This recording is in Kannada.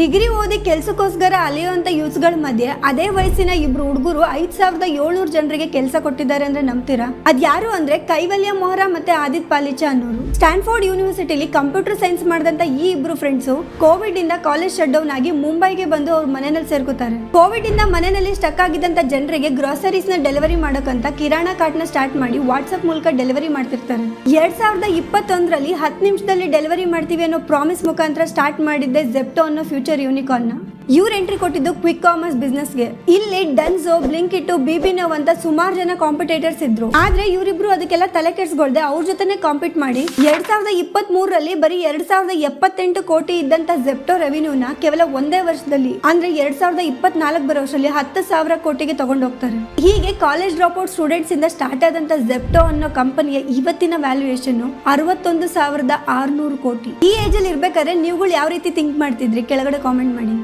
ಡಿಗ್ರಿ ಓದಿ ಕೆಲ್ಸಕ್ಕೋಸ್ಕರ ಅಲೆಯುವಂತ ಯೂತ್ಗಳ ಮಧ್ಯೆ ಅದೇ ವಯಸ್ಸಿನ ಇಬ್ರು ಹುಡುಗರು 5700 ಜನರಿಗೆ ಕೆಲಸ ಕೊಟ್ಟಿದ್ದಾರೆ ಅಂದ್ರೆ ನಂಬ್ತೀರಾ? ಅದ್ಯಾರು ಅಂದ್ರೆ ಕೈವಲ್ಯ ಮೊಹರಾ ಮತ್ತೆ ಆದಿತ್ ಪಾಲಿಚಾ ಅನ್ನೋರು. ಸ್ಟ್ಯಾನ್ಫೋರ್ಡ್ ಯೂನಿವರ್ಸಿಟಿಲಿ ಕಂಪ್ಯೂಟರ್ ಸೈನ್ಸ್ ಮಾಡಿದಂತ ಈ ಇಬ್ರು ಫ್ರೆಂಡ್ಸ್ ಕೋವಿಡ್ ಇಂದ ಕಾಲೇಜ್ ಶಟ್ ಡೌನ್ ಆಗಿ ಮುಂಬೈಗೆ ಬಂದು ಅವ್ರ ಮನೆಯಲ್ಲಿ ಸೇರ್ಕೋತಾರೆ. ಕೋವಿಡ್ ಇಂದ ಮನೆಯಲ್ಲಿ ಸ್ಟಕ್ ಆಗಿದ್ದಂತ ಜನರಿಗೆ ಗ್ರಾಸರೀಸ್ ನ ಡೆಲಿವರಿ ಮಾಡೋಕಂತ ಕಿರಾಣಾ ಕಾರ್ಟ್ ನ ಸ್ಟಾರ್ಟ್ ಮಾಡಿ ವಾಟ್ಸ್ಆಪ್ ಮೂಲಕ ಡೆಲಿವರಿ ಮಾಡ್ತಿರ್ತಾರೆ. 2021ರಲ್ಲಿ 10 ನಿಮಿಷದಲ್ಲಿ ಡೆಲಿವರಿ ಮಾಡ್ತೀವಿ ಅನ್ನೋ ಪ್ರಾಮಿಸ್ ಮುಖಾಂತರ ಸ್ಟಾರ್ಟ್ ಮಾಡಿದ್ದೆ ಜೆಪ್ಟೋ ಅನ್ನೋ ಫ್ಯೂಚರ್ ಯೂನಿಕಾರ್ನ್. ಇವ್ರು ಎಂಟ್ರಿ ಕೊಟ್ಟಿದ್ದು ಕ್ವಿಕ್ ಕಾಮರ್ಸ್ ಬಿಸ್ನೆಸ್ ಗೆ. ಇಲ್ಲಿ ಡನ್ಸೋ, ಬ್ಲಿಂಕಿಟ್, ಬಿಬಿನವ್ ಅಂತ ಸುಮಾರು ಜನ ಕಾಂಪಿಟೇಟರ್ಸ್ ಇದ್ರು. ಆದ್ರೆ ಇವರಿಬ್ರು ಅದಕ್ಕೆಲ್ಲ ತಲೆ ಕೆಡ್ಸ್ಕೊಳ್ದೆ ಅವ್ರ ಜೊತೆನೆ ಕಾಂಪೀಟ್ ಮಾಡಿ 2023ರಲ್ಲಿ ಬರೀ 2078 ಕೋಟಿ ಇದ್ದಂತ ಜೆಪ್ಟೋ ರೆವಿನ್ಯೂನ ಕೇವಲ ಒಂದೇ ವರ್ಷದಲ್ಲಿ ಅಂದ್ರೆ 2024 ಬರೋ ವರ್ಷದಲ್ಲಿ 10,000 ಕೋಟಿಗೆ ತಗೊಂಡು ಹೋಗ್ತಾರೆ. ಹೀಗೆ ಕಾಲೇಜ್ ಡ್ರಾಪ್ ಔಟ್ ಸ್ಟೂಡೆಂಟ್ಸ್ ಇಂದ ಸ್ಟಾರ್ಟ್ ಆದಂತ ಜೆಪ್ಟೋ ಅನ್ನೋ ಕಂಪನಿಯ ಇವತ್ತಿನ ವ್ಯಾಲ್ಯೂಯೇಷನ್ 61,600 ಕೋಟಿ. ಈ ಏಜ್ ಅಲ್ಲಿ ಇರ್ಬೇಕಾದ್ರೆ ನೀವುಗಳು ಯಾವ ರೀತಿ ಥಿಂಕ್ ಮಾಡ್ತಿದ್ರಿ ಕೆಳಗಡೆ ಕಾಮೆಂಟ್ ಮಾಡಿ.